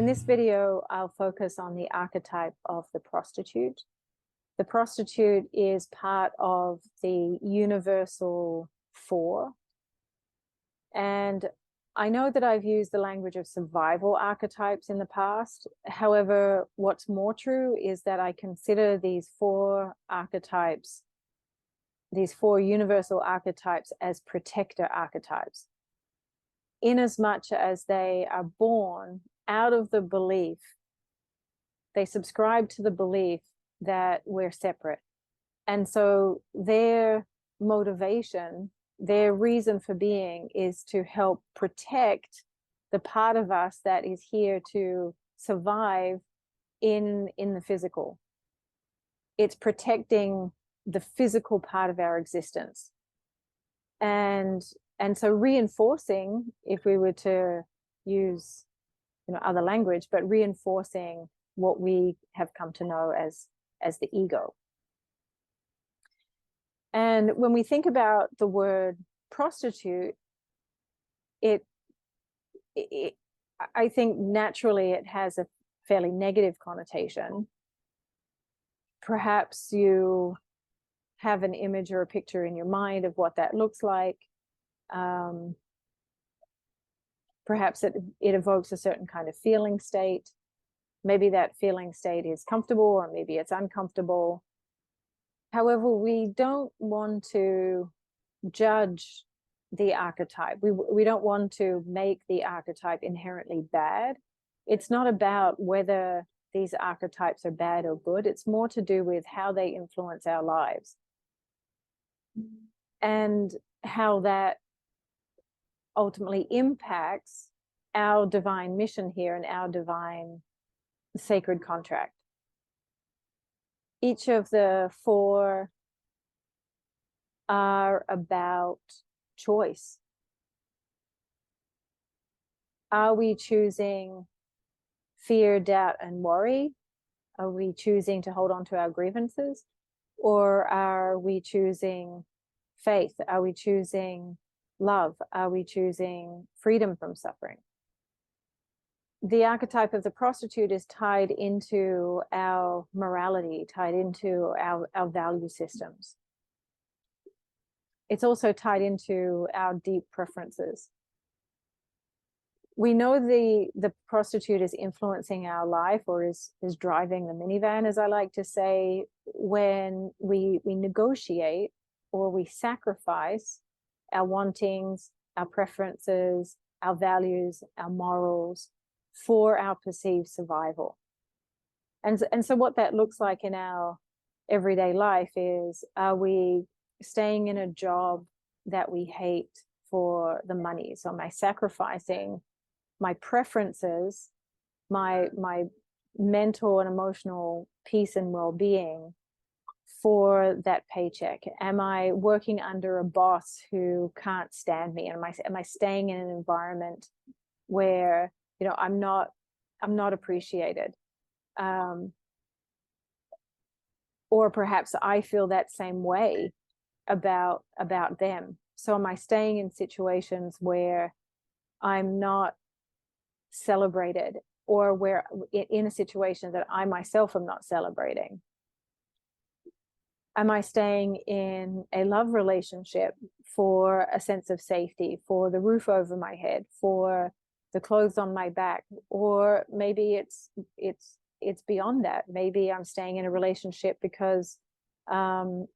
this video, I'll focus on the archetype of the prostitute. The prostitute is part of the universal four. And I know that I've used the language of survival archetypes in the past. However, what's more true is that I consider these four archetypes, these four universal archetypes, as protector archetypes, inasmuch as they are born out of the belief, they subscribe to the belief that we're separate. And so their motivation, their reason for being, is to help protect the part of us that is here to survive in the physical. It's protecting the physical part of our existence. And so reinforcing, if we were to use other language, but reinforcing what we have come to know as the ego. And when we think about the word prostitute, I think naturally it has a fairly negative connotation. Perhaps you have an image or a picture in your mind of what that looks like. Perhaps it evokes a certain kind of feeling state. Maybe that feeling state is comfortable, or maybe it's uncomfortable. However, we don't want to judge the archetype. We don't want to make the archetype inherently bad. It's not about whether these archetypes are bad or good. It's more to do with how they influence our lives and how that ultimately impacts our divine mission here and our divine sacred contract. Each of the four are about choice. Are we choosing fear, doubt, and worry? Are we choosing to hold on to our grievances? Or are we choosing faith? Are we choosing love? Are we choosing freedom from suffering? The archetype of the prostitute is tied into our morality, tied into our value systems. It's also tied into our deep preferences. We know the prostitute is influencing our life, or is driving the minivan, as I like to say, when we negotiate or we sacrifice our wantings, our preferences, our values, our morals for our perceived survival. And so what that looks like in our everyday life is, are we staying in a job that we hate for the money? So am I sacrificing my preferences, my mental and emotional peace and well-being for that paycheck? Am I working under a boss who can't stand me? And am I staying in an environment where I'm not appreciated? Or perhaps I feel that same way about them. So am I staying in situations where I'm not celebrated, or where in a situation that I myself am not celebrating? Am I staying in a love relationship for a sense of safety, for the roof over my head, for the clothes on my back? Or maybe it's beyond that. Maybe I'm staying in a relationship because I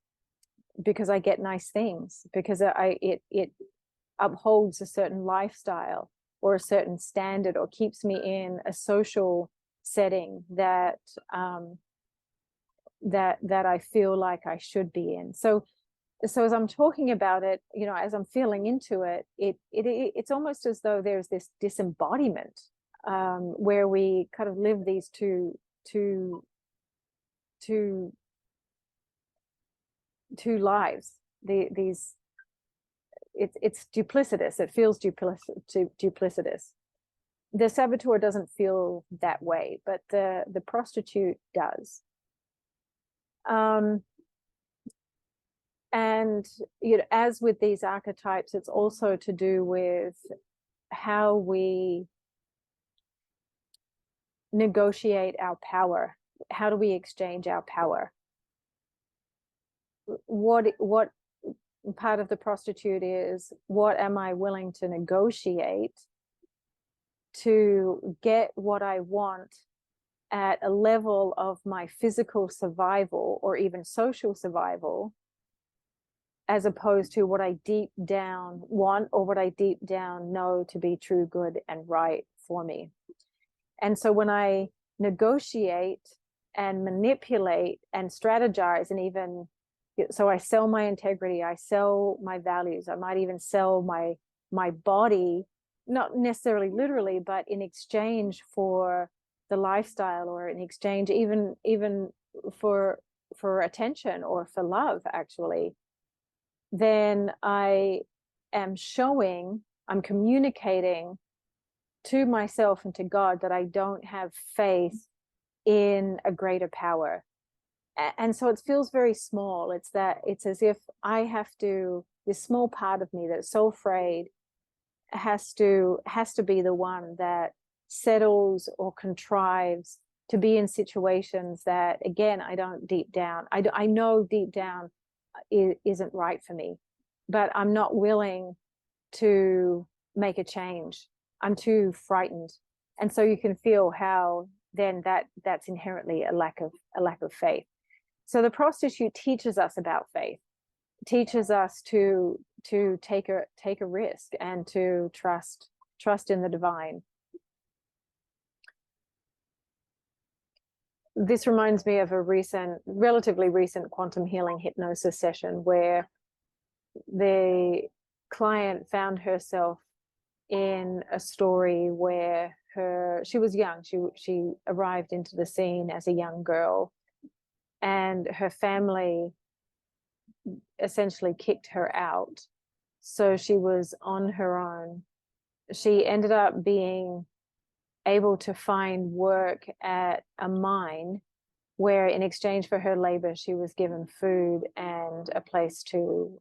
get nice things, because it upholds a certain lifestyle or a certain standard, or keeps me in a social setting that I feel like I should be in. So as I'm talking about it, as I'm feeling into it, it's almost as though there's this disembodiment where we kind of live these two lives. It's duplicitous. It feels duplicitous. The saboteur doesn't feel that way, but the prostitute does. And as with these archetypes, it's also to do with how we negotiate our power? How do we exchange our power? What part of the prostitute is, what am I willing to negotiate to get what I want at a level of my physical survival or even social survival, as opposed to what I deep down want or what I deep down know to be true, good, and right for me. And so when I negotiate and manipulate and strategize, and even so, I sell my integrity, I sell my values, I might even sell my body, not necessarily literally, but in exchange for the lifestyle, or in exchange even for attention or for love, actually, then I am showing, I'm communicating to myself and to God that I don't have faith in a greater power. And so it feels very small. It's as if I have to, this small part of me that's so afraid has to be the one that settles or contrives to be in situations that, again, I don't deep down, I know deep down isn't right for me, but I'm not willing to make a change. I'm too frightened. And so you can feel how then that's inherently a lack of faith. So the prostitute teaches us about faith, teaches us to take a risk and to trust in the divine. This reminds me of a relatively recent quantum healing hypnosis session where the client found herself in a story where she was young. She arrived into the scene as a young girl, and her family essentially kicked her out. So she was on her own. She ended up being able to find work at a mine where, in exchange for her labor, she was given food and a place to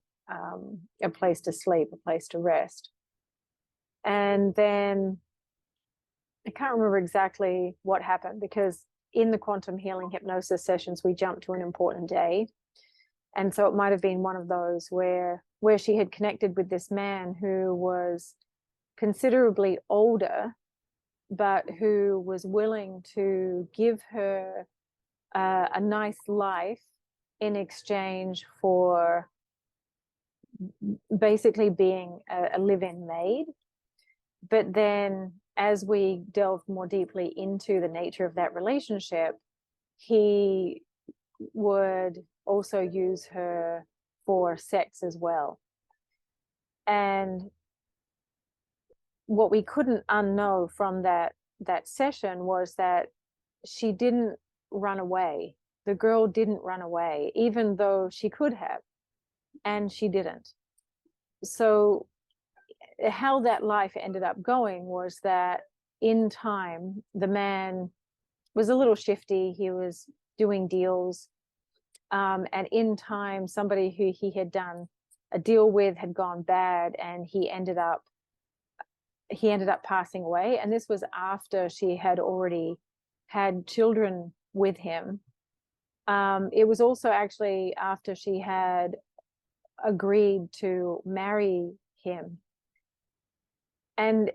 sleep, a place to rest. And then I can't remember exactly what happened, because in the quantum healing hypnosis sessions, we jumped to an important day. And so it might have been one of those where she had connected with this man who was considerably older, but who was willing to give her a nice life in exchange for basically being a live-in maid. But then, as we delved more deeply into the nature of that relationship, he would also use her for sex as well. And what we couldn't unknow from that session was that she didn't run away. The girl didn't run away, even though she could have, and she didn't. So how that life ended up going was that, in time, the man was a little shifty. He was doing deals, and in time, somebody who he had done a deal with had gone bad, and he ended up passing away. And this was after she had already had children with him. It was also actually after she had agreed to marry him. And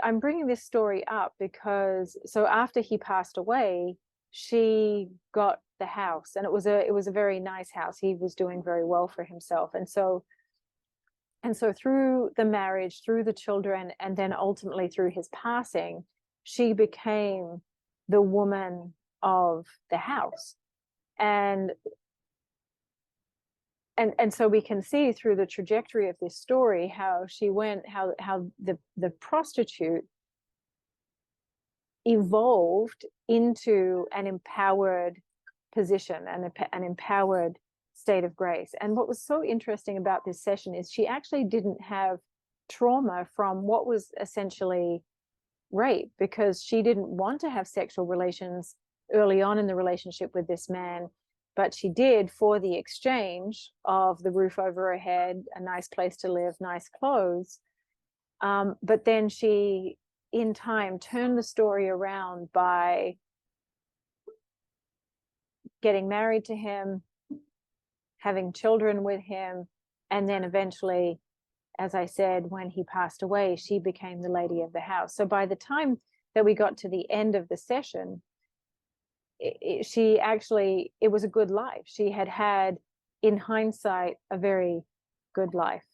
I'm bringing this story up because, so after he passed away, she got the house, and it was a very nice house. He was doing very well for himself. And so through the marriage, through the children, and then ultimately through his passing, she became the woman of the house. And so we can see through the trajectory of this story how she went, how the prostitute evolved into an empowered position and an empowered state of grace. And what was so interesting about this session is she actually didn't have trauma from what was essentially rape, because she didn't want to have sexual relations early on in the relationship with this man, but she did for the exchange of the roof over her head, a nice place to live, nice clothes. But then she in time turn the story around by getting married to him, having children with him, and then eventually, as I said, when he passed away, she became the lady of the house. So by the time that we got to the end of the session, it was a good life. She had had, in hindsight, a very good life.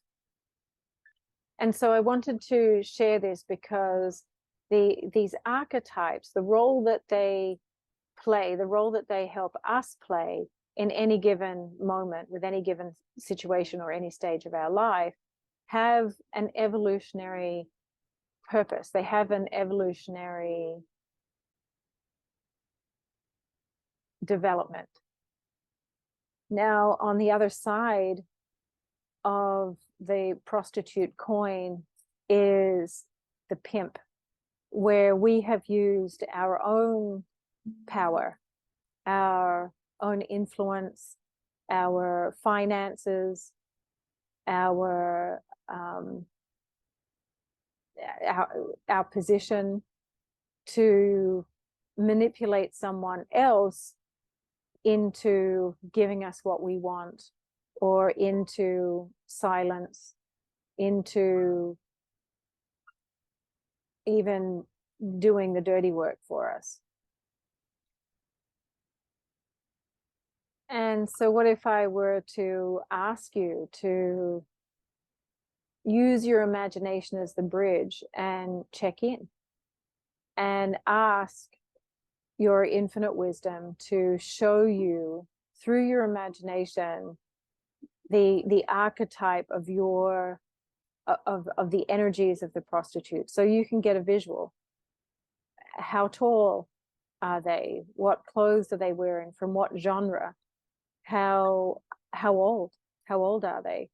And so I wanted to share this because these archetypes, the role that they play, the role that they help us play in any given moment, with any given situation or any stage of our life, have an evolutionary purpose. They have an evolutionary development. Now, on the other side of the prostitute coin is the pimp, where we have used our own power, our own influence, our finances, our position to manipulate someone else into giving us what we want, or into silence, into even doing the dirty work for us. And so what if I were to ask you to use your imagination as the bridge and check in and ask your infinite wisdom to show you through your imagination the archetype of your of the energies of the prostitute, so you can get a visual. How tall are they? What clothes are they wearing? From what genre? How old are they?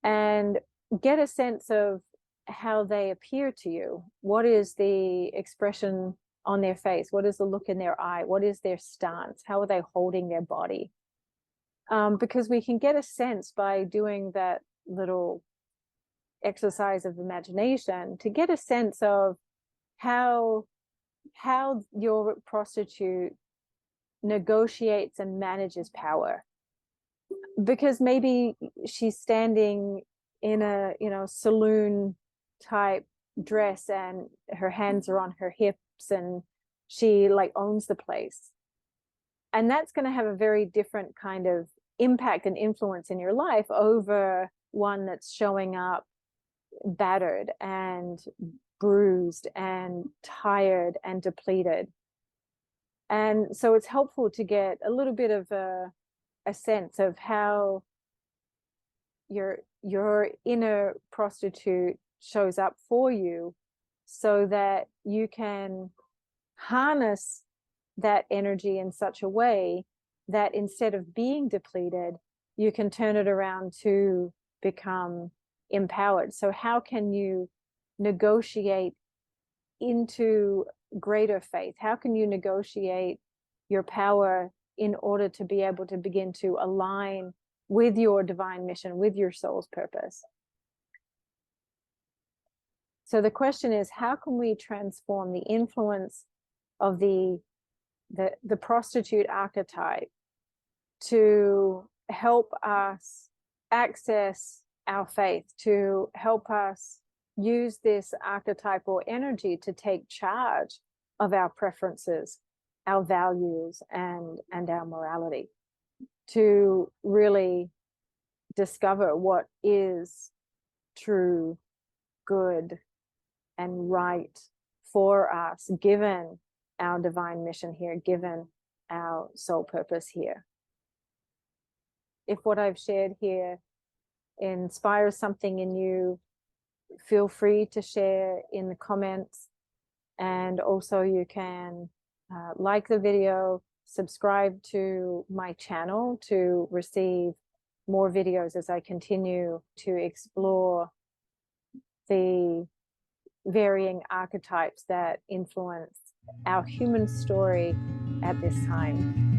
And get a sense of how they appear to you. What is the expression on their face? What is the look in their eye? What is their stance? How are they holding their body? Because we can get a sense by doing that little exercise of imagination to get a sense of how your prostitute negotiates and manages power. Because maybe she's standing in a saloon type dress and her hands are on her hips and she like owns the place, and that's going to have a very different kind of impact and influence in your life over one that's showing up battered and bruised and tired and depleted. And so it's helpful to get a little bit of a sense of how your inner prostitute shows up for you, so that you can harness that energy in such a way that instead of being depleted, you can turn it around to become empowered. So how can you negotiate into greater faith? How can you negotiate your power in order to be able to begin to align with your divine mission, with your soul's purpose? So the question is, how can we transform the influence of the prostitute archetype to help us access our faith, to help us use this archetypal energy to take charge of our preferences, our values, and our morality, to really discover what is true, good, and right for us, given our divine mission here, given our soul purpose here. If what I've shared here inspires something in you, feel free to share in the comments. And also you can like the video, subscribe to my channel to receive more videos as I continue to explore the varying archetypes that influence our human story at this time.